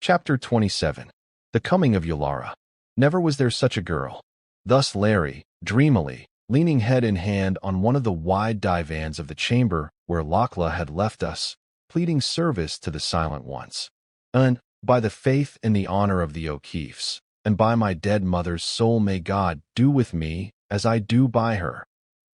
Chapter 27. The Coming of Yulara. Never was there such a girl. Thus Larry, dreamily, leaning head in hand on one of the wide divans of the chamber where Lakla had left us, pleading service to the Silent Ones. And, by the faith and the honor of the O'Keefes, and by my dead mother's soul, may God do with me as I do by her,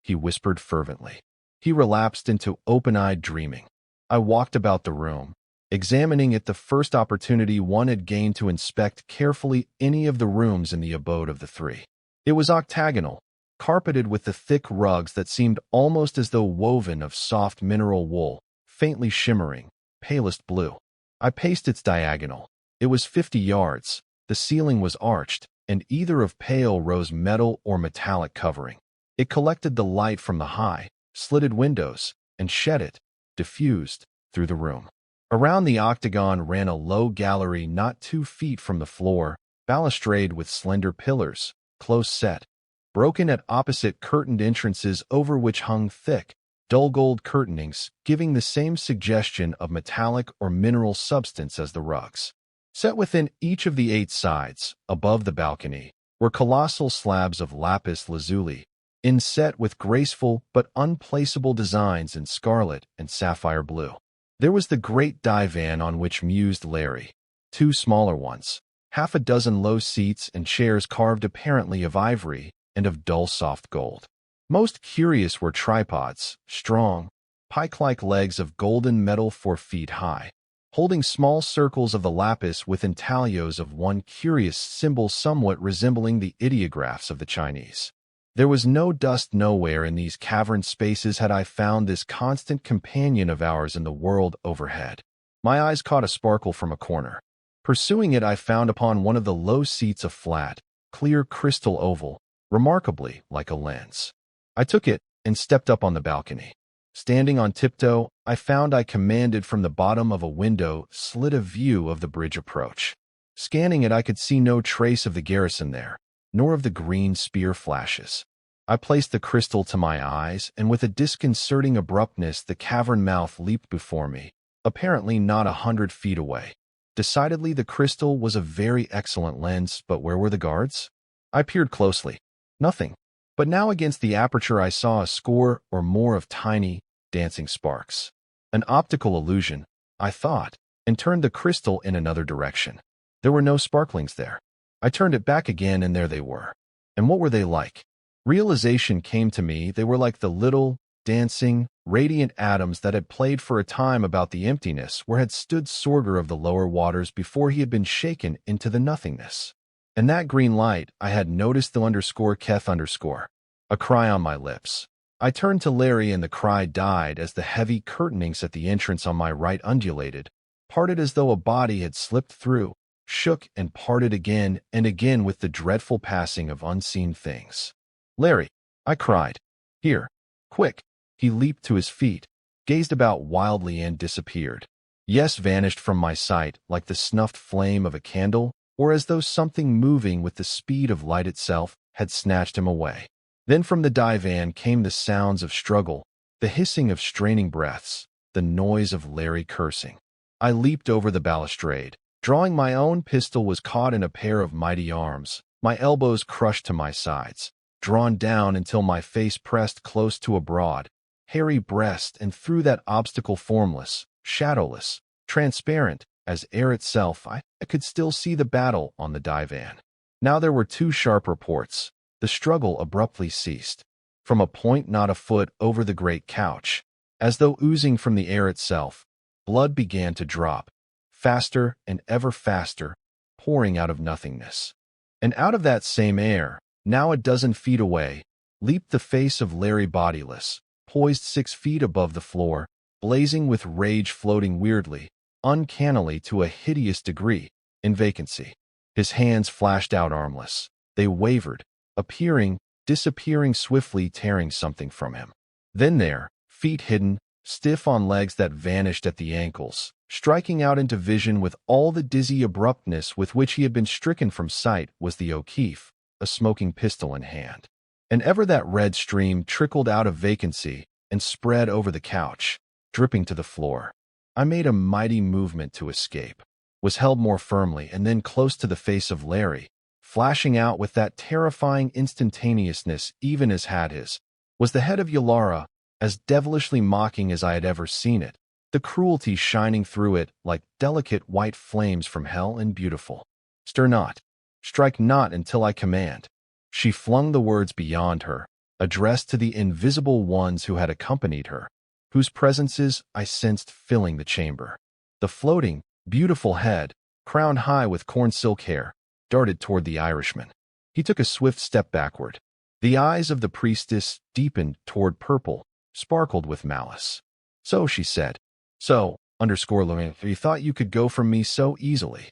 he whispered fervently. He relapsed into open-eyed dreaming. I walked about the room, examining it the first opportunity one had gained to inspect carefully any of the rooms in the abode of the three. It was octagonal, carpeted with the thick rugs that seemed almost as though woven of soft mineral wool, faintly shimmering, palest blue. I paced its diagonal. It was 50 yards, the ceiling was arched, and either of pale rose metal or metallic covering. It collected the light from the high, slitted windows, and shed it, diffused, through the room. Around the octagon ran a low gallery not 2 feet from the floor, balustrade with slender pillars, close set, broken at opposite curtained entrances over which hung thick, dull gold curtainings, giving the same suggestion of metallic or mineral substance as the rugs. Set within each of the 8 sides, above the balcony, were colossal slabs of lapis lazuli, inset with graceful but unplaceable designs in scarlet and sapphire blue. There was the great divan on which mused Larry, 2 smaller ones, half a dozen low seats and chairs carved apparently of ivory and of dull soft gold. Most curious were tripods, strong, pike-like legs of golden metal 4 feet high, holding small circles of the lapis with intaglios of one curious symbol somewhat resembling the ideographs of the Chinese. There was no dust nowhere in these cavern spaces had I found this constant companion of ours in the world overhead. My eyes caught a sparkle from a corner. Pursuing it, I found upon one of the low seats a flat, clear crystal oval, remarkably like a lens. I took it and stepped up on the balcony. Standing on tiptoe, I found I commanded from the bottom of a window slit a view of the bridge approach. Scanning it, I could see no trace of the garrison there, nor of the green spear flashes. I placed the crystal to my eyes, and with a disconcerting abruptness the cavern mouth leaped before me, apparently not 100 feet away. Decidedly the crystal was a very excellent lens, but where were the guards? I peered closely. Nothing. But now against the aperture I saw a score or more of tiny, dancing sparks. An optical illusion, I thought, and turned the crystal in another direction. There were no sparklings there. I turned it back again, and there they were. And what were they like? Realization came to me. They were like the little, dancing, radiant atoms that had played for a time about the emptiness where had stood Sorger of the lower waters before he had been shaken into the nothingness. And that green light, I had noticed the _Keth_. A cry on my lips. I turned to Larry, and the cry died as the heavy curtainings at the entrance on my right undulated, parted as though a body had slipped through, shook and parted again and again with the dreadful passing of unseen things. "Larry," I cried. "Here. Quick." He leaped to his feet, gazed about wildly, and disappeared. Yes, vanished from my sight like the snuffed flame of a candle, or as though something moving with the speed of light itself had snatched him away. Then from the divan came the sounds of struggle, the hissing of straining breaths, the noise of Larry cursing. I leaped over the balustrade. Drawing my own pistol, was caught in a pair of mighty arms, my elbows crushed to my sides, drawn down until my face pressed close to a broad, hairy breast, and through that obstacle formless, shadowless, transparent as air itself, I could still see the battle on the divan. Now there were 2 sharp reports. The struggle abruptly ceased. From a point not a foot over the great couch, as though oozing from the air itself, blood began to drop, faster and ever faster, pouring out of nothingness. And out of that same air, now a dozen feet away, leaped the face of Larry, bodiless, poised 6 feet above the floor, blazing with rage, floating weirdly, uncannily to a hideous degree, in vacancy. His hands flashed out armless. They wavered, appearing, disappearing swiftly, tearing something from him. Then there, feet hidden, stiff on legs that vanished at the ankles, striking out into vision with all the dizzy abruptness with which he had been stricken from sight, was the O'Keefe, a smoking pistol in hand. And ever that red stream trickled out of vacancy and spread over the couch, dripping to the floor. I made a mighty movement to escape. was held more firmly and then close to the face of Larry, flashing out with that terrifying instantaneousness even as had his, was the head of Yalara, as devilishly mocking as I had ever seen it, the cruelty shining through it like delicate white flames from hell and beautiful. Stir not, strike not until I command. She flung the words beyond her, addressed to the invisible ones who had accompanied her, whose presences I sensed filling the chamber. The floating, beautiful head, crowned high with corn silk hair, darted toward the Irishman. He took a swift step backward. The eyes of the priestess deepened toward purple, sparkled with malice. So, she said. So, you thought you could go from me so easily.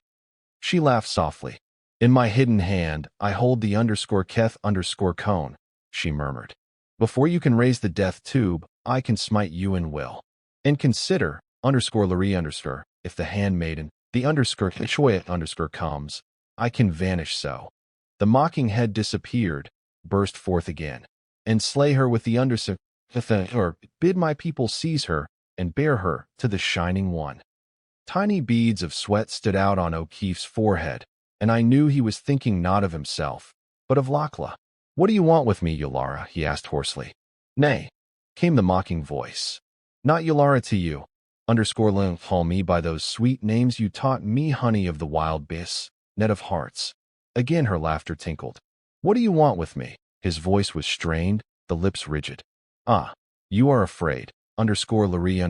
She laughed softly. In my hidden hand, I hold the _Keth_cone, she murmured. Before you can raise the death tube, I can smite you in will. And consider, _Larry_, if the handmaiden, the _Choya_ comes, I can vanish so. The mocking head disappeared, burst forth again. And slay her with the or bid my people seize her, and bear her to the Shining One. Tiny beads of sweat stood out on O'Keefe's forehead, and I knew he was thinking not of himself, but of Lachla. What do you want with me, Yalara? He asked hoarsely. Nay, came the mocking voice. Not Yalara to you, call me by those sweet names you taught me, honey of the wild bis, net of hearts. Again her laughter tinkled. What do you want with me? His voice was strained, the lips rigid. Ah, you are afraid, Larry.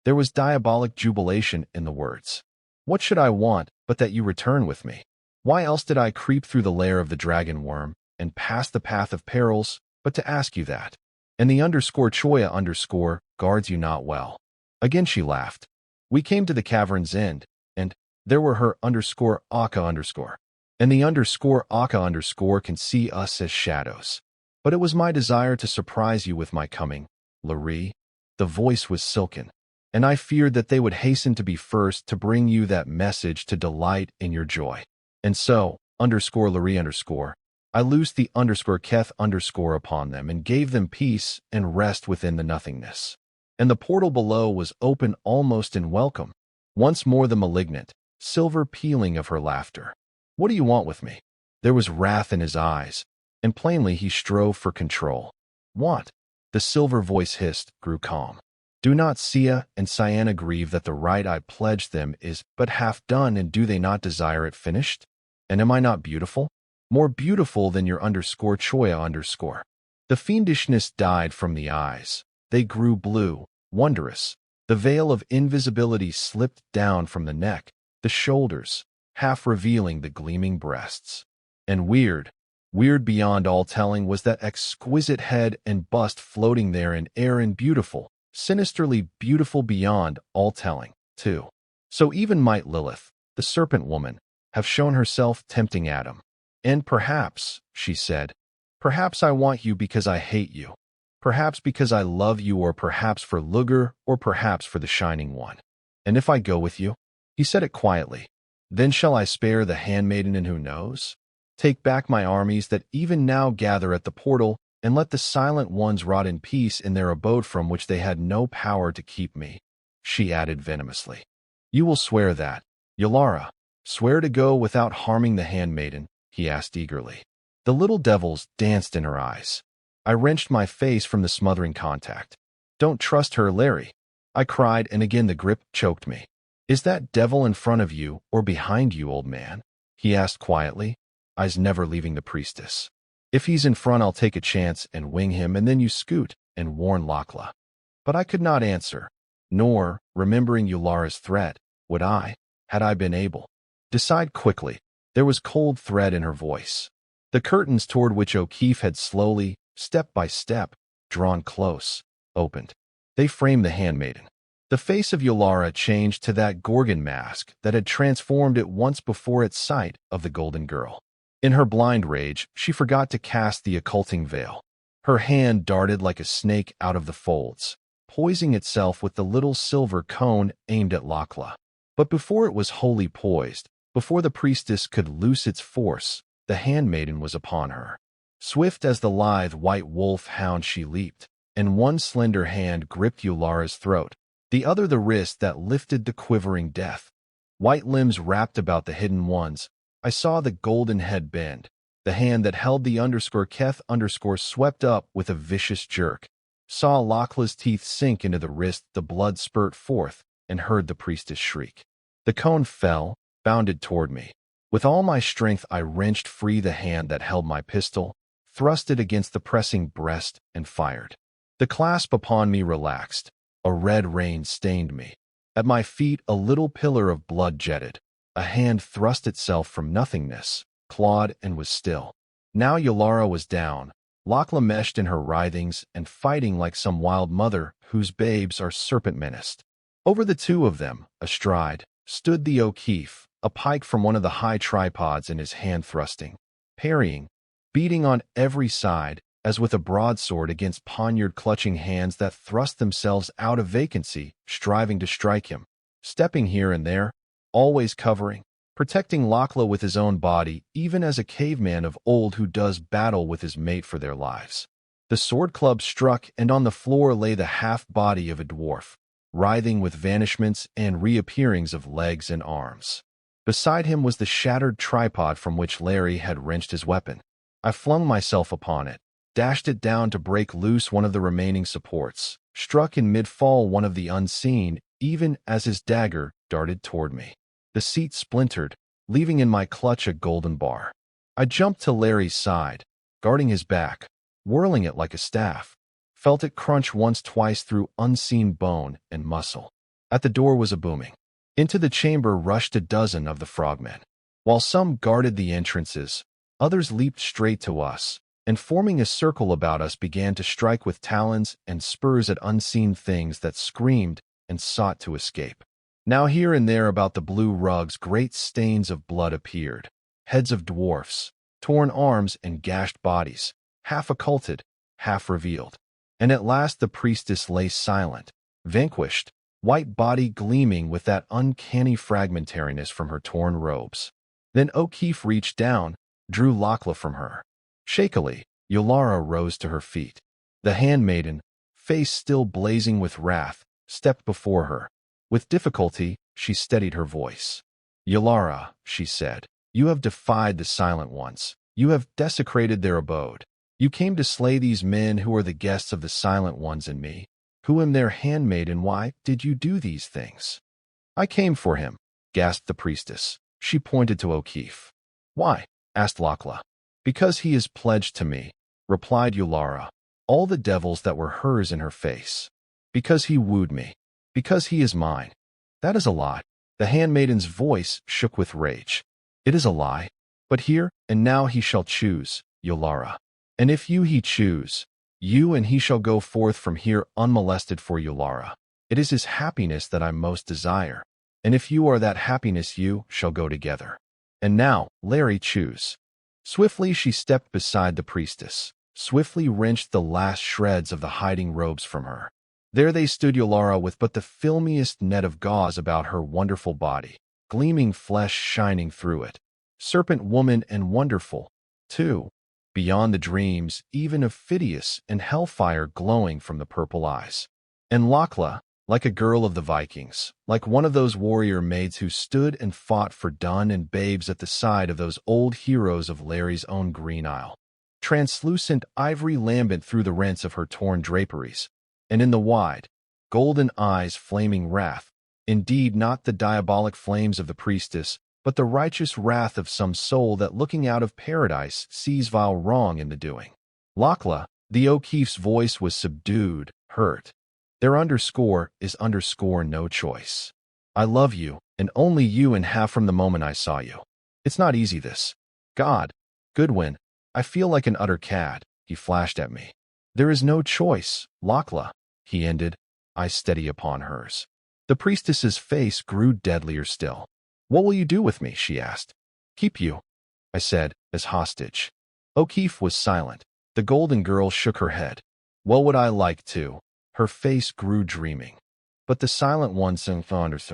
There was diabolic jubilation in the words. What should I want but that you return with me? Why else did I creep through the lair of the dragon worm and pass the path of perils, but to ask you that? And the _Choya_ guards you not well. Again she laughed. We came to the cavern's end, and there were her _Aka_. And the _Aka_ can see us as shadows. But it was my desire to surprise you with my coming, Larry. The voice was silken, and I feared that they would hasten to be first to bring you that message to delight in your joy. And so, Larry_, I loosed the _Keth_ upon them and gave them peace and rest within the nothingness. And the portal below was open almost in welcome. Once more the malignant, silver pealing of her laughter. What do you want with me? There was wrath in his eyes, and plainly he strove for control. Want? The silver voice hissed, grew calm. Do not Sia and Cyana grieve that the rite I pledged them is but half done, and do they not desire it finished? And am I not beautiful? More beautiful than your _Choya_. The fiendishness died from the eyes. They grew blue, wondrous. The veil of invisibility slipped down from the neck, the shoulders, half revealing the gleaming breasts. And weird beyond all telling was that exquisite head and bust floating there in air, and beautiful, sinisterly beautiful beyond all telling, too. So even might Lilith, the serpent woman, have shown herself tempting Adam. And perhaps, she said, perhaps I want you because I hate you. Perhaps because I love you, or perhaps for Luger, or perhaps for the Shining One. And if I go with you, he said it quietly, then shall I spare the handmaiden, and who knows? Take back my armies that even now gather at the portal, and let the silent ones rot in peace in their abode from which they had no power to keep me. She added venomously. You will swear that, Yalara, swear to go without harming the handmaiden, he asked eagerly. The little devils danced in her eyes. I wrenched my face from the smothering contact. Don't trust her, Larry, I cried, and again the grip choked me. Is that devil in front of you or behind you, old man? He asked quietly, eyes never leaving the priestess. If he's in front, I'll take a chance and wing him, and then you scoot and warn Lachla. But I could not answer, nor, remembering Yulara's threat, would I, had I been able. Decide quickly. There was cold threat in her voice. The curtains toward which O'Keefe had slowly, step by step, drawn close, opened. They framed the handmaiden. The face of Yulara changed to that Gorgon mask that had transformed it once before at sight of the golden girl. In her blind rage, she forgot to cast the occulting veil. Her hand darted like a snake out of the folds, poising itself with the little silver cone aimed at Lachla. But before it was wholly poised, before the priestess could loose its force, the handmaiden was upon her. Swift as the lithe white wolf hound she leaped, and one slender hand gripped Yulara's throat, the other the wrist that lifted the quivering death. white limbs wrapped about the hidden ones. I saw the golden head bend. The hand that held the _Keth swept up with a vicious jerk. Saw Lochla's teeth sink into the wrist, the blood spurt forth, and heard the priestess shriek. The cone fell, bounded toward me. With all my strength I wrenched free the hand that held my pistol, thrust it against the pressing breast, and fired. The clasp upon me relaxed. A red rain stained me. At my feet a little pillar of blood jetted. A hand thrust itself from nothingness, clawed, and was still. Now Yulara was down, Lochla meshed in her writhings and fighting like some wild mother whose babes are serpent-menaced. Over the two of them, astride, stood the O'Keefe, a pike from one of the high tripods in his hand thrusting, parrying, beating on every side, as with a broadsword against poniard-clutching hands that thrust themselves out of vacancy, striving to strike him, stepping here and there, always covering, protecting Lochla with his own body, even as a caveman of old who does battle with his mate for their lives. The sword club struck, and on the floor lay the half-body of a dwarf, writhing with vanishments and reappearings of legs and arms. Beside him was the shattered tripod from which Larry had wrenched his weapon. I flung myself upon it, dashed it down to break loose one of the remaining supports, struck in mid-fall one of the unseen, even as his dagger darted toward me. The seat splintered, leaving in my clutch a golden bar. I jumped to Larry's side, guarding his back, whirling it like a staff, felt it crunch once-twice through unseen bone and muscle. At the door was a booming. Into the chamber rushed a dozen of the frogmen. While some guarded the entrances, others leaped straight to us, and forming a circle about us began to strike with talons and spurs at unseen things that screamed and sought to escape. Now here and there about the blue rugs great stains of blood appeared, heads of dwarfs, torn arms and gashed bodies, half occulted, half revealed. And at last the priestess lay silent, vanquished, white body gleaming with that uncanny fragmentariness from her torn robes. Then O'Keefe reached down, drew Lochla from her. Shakily, Yulara rose to her feet. The handmaiden, face still blazing with wrath, stepped before her. With difficulty, she steadied her voice. "Yulara," she said, "you have defied the Silent Ones. You have desecrated their abode. You came to slay these men who are the guests of the Silent Ones and me, who am their handmaiden. Why did you do these things?" "I came for him," gasped the priestess. She pointed to O'Keefe. "Why?" asked Lochla. "Because he is pledged to me," replied Yulara, all the devils that were hers in her face. "Because he wooed me. Because he is mine." "That is a lie." The handmaiden's voice shook with rage. "It is a lie. But here and now he shall choose, Yulara. And if you he choose, you and he shall go forth from here unmolested for Yulara. It is his happiness that I most desire. And if you are that happiness, you shall go together. And now, Larry, choose." Swiftly she stepped beside the priestess, swiftly wrenched the last shreds of the hiding robes from her. There they stood, Yulara with but the filmiest net of gauze about her wonderful body, gleaming flesh shining through it. Serpent woman and wonderful, too, beyond the dreams even of Phidias, and hellfire glowing from the purple eyes. And Lochla, like a girl of the Vikings, like one of those warrior maids who stood and fought for Dun and babes at the side of those old heroes of Larry's own Green Isle. Translucent ivory lambent through the rents of her torn draperies, and in the wide, golden eyes flaming wrath, indeed not the diabolic flames of the priestess, but the righteous wrath of some soul that looking out of paradise sees vile wrong in the doing. Lochla, the O'Keefe's voice was subdued, hurt. "There is no choice. I love you, and only you, and have from the moment I saw you. It's not easy this. God, Goodwin, I feel like an utter cad," he flashed at me. "There is no choice, Lochla," he ended, eyes steady upon hers. The priestess's face grew deadlier still. "What will you do with me?" she asked. "Keep you," I said, "as hostage." O'Keefe was silent. The golden girl shook her head. "Well would I like to." Her face grew dreaming. "But the Silent Ones sing thunders.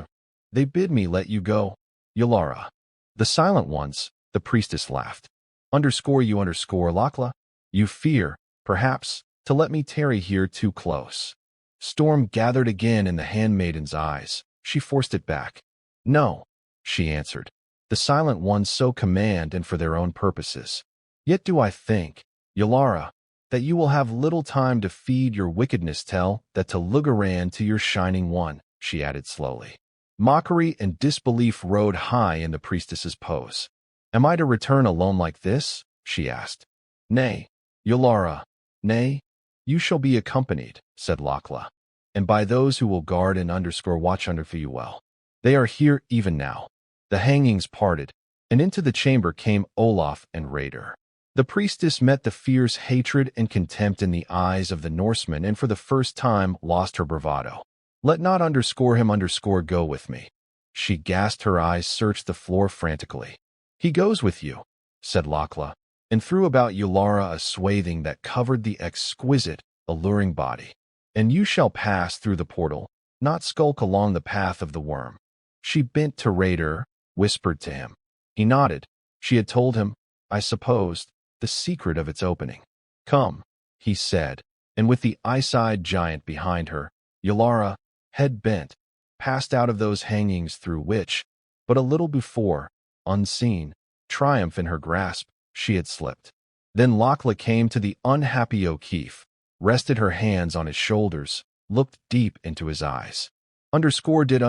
They bid me let you go, Yulara." "The Silent Ones," the priestess laughed. You Lochla? You fear, perhaps, to let me tarry here too close." Storm gathered again in the handmaiden's eyes. She forced it back. "No," she answered. The silent ones so command and for their own purposes. Yet do I think, Yalara, that you will have little time to feed your wickedness. Tell that to Lugaran to your shining one, she added slowly. Mockery and disbelief rode high in the priestess's pose. Am I to return alone like this? She asked. Nay, Yalara, nay, you shall be accompanied, said Lakla, and by those who will guard and watch under for you well. They are here even now. The hangings parted, and into the chamber came Olaf and Raider. The priestess met the fierce hatred and contempt in the eyes of the Norseman and for the first time lost her bravado. Let not him go with me. She gasped, her eyes searched the floor frantically. He goes with you, said Lakla, and threw about Yalara a swathing that covered the exquisite, alluring body. And you shall pass through the portal, not skulk along the path of the worm. She bent to Raider, whispered to him. He nodded. She had told him, I supposed, the secret of its opening. Come, he said, and with the ice-eyed giant behind her, Yalara, head bent, passed out of those hangings through which, but a little before, unseen, triumph in her grasp, she had slipped. Then Lakla came to the unhappy O'Keefe, rested her hands on his shoulders, looked deep into his eyes. Did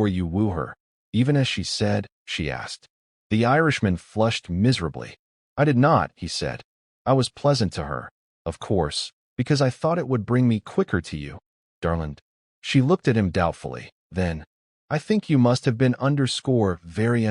you woo her, even as she said, she asked. The Irishman flushed miserably. I did not, he said. I was pleasant to her, of course, because I thought it would bring me quicker to you, darling. She looked at him doubtfully. Then, I think you must have been very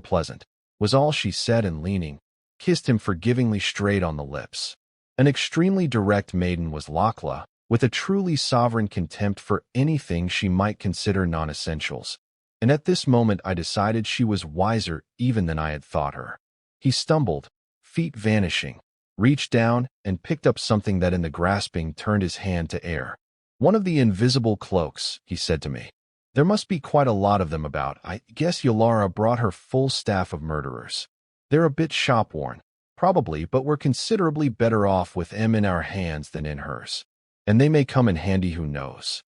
pleasant, was all she said, and leaning, kissed him forgivingly straight on the lips. An extremely direct maiden was Lakla, with a truly sovereign contempt for anything she might consider non-essentials. And at this moment I decided she was wiser even than I had thought her. He stumbled, feet vanishing, reached down and picked up something that in the grasping turned his hand to air. One of the invisible cloaks, he said to me. There must be quite a lot of them about. I guess Yalara brought her full staff of murderers. They're a bit shop-worn, probably, but we're considerably better off with them in our hands than in hers. And they may come in handy, who knows.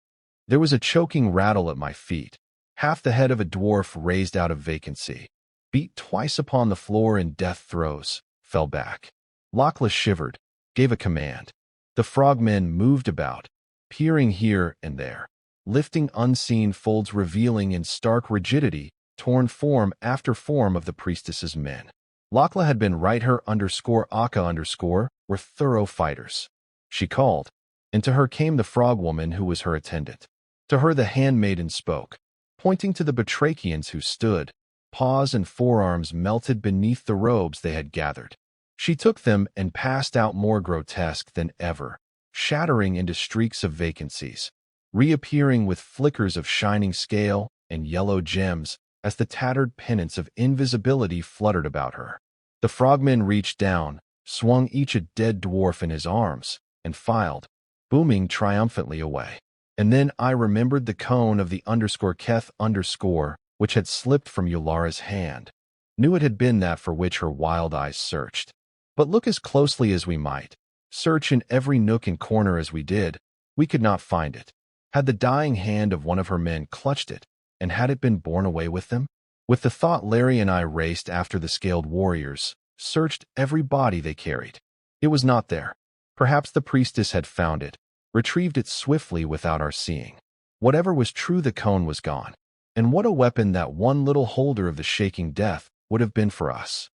There was a choking rattle at my feet. Half the head of a dwarf raised out of vacancy, beat twice upon the floor in death throes, fell back. Lakla shivered, gave a command. The frogmen moved about, peering here and there, lifting unseen folds, revealing in stark rigidity torn form after form of the priestess's men. Lakla had been right. Her aka were thorough fighters. She called, and to her came the frogwoman who was her attendant. To her the handmaiden spoke, pointing to the batrachians who stood, paws and forearms melted beneath the robes they had gathered. She took them and passed out more grotesque than ever, shattering into streaks of vacancies, reappearing with flickers of shining scale and yellow gems as the tattered pennants of invisibility fluttered about her. The frogmen reached down, swung each a dead dwarf in his arms, and filed, booming triumphantly away. And then I remembered the cone of the Keth which had slipped from Yulara's hand. Knew it had been that for which her wild eyes searched. But look as closely as we might, search in every nook and corner as we did, we could not find it. Had the dying hand of one of her men clutched it, and had it been borne away with them? With the thought, Larry and I raced after the scaled warriors, searched every body they carried. It was not there. Perhaps the priestess had found it, retrieved it swiftly without our seeing. Whatever was true, the cone was gone. And what a weapon that one little holder of the shaking death would have been for us.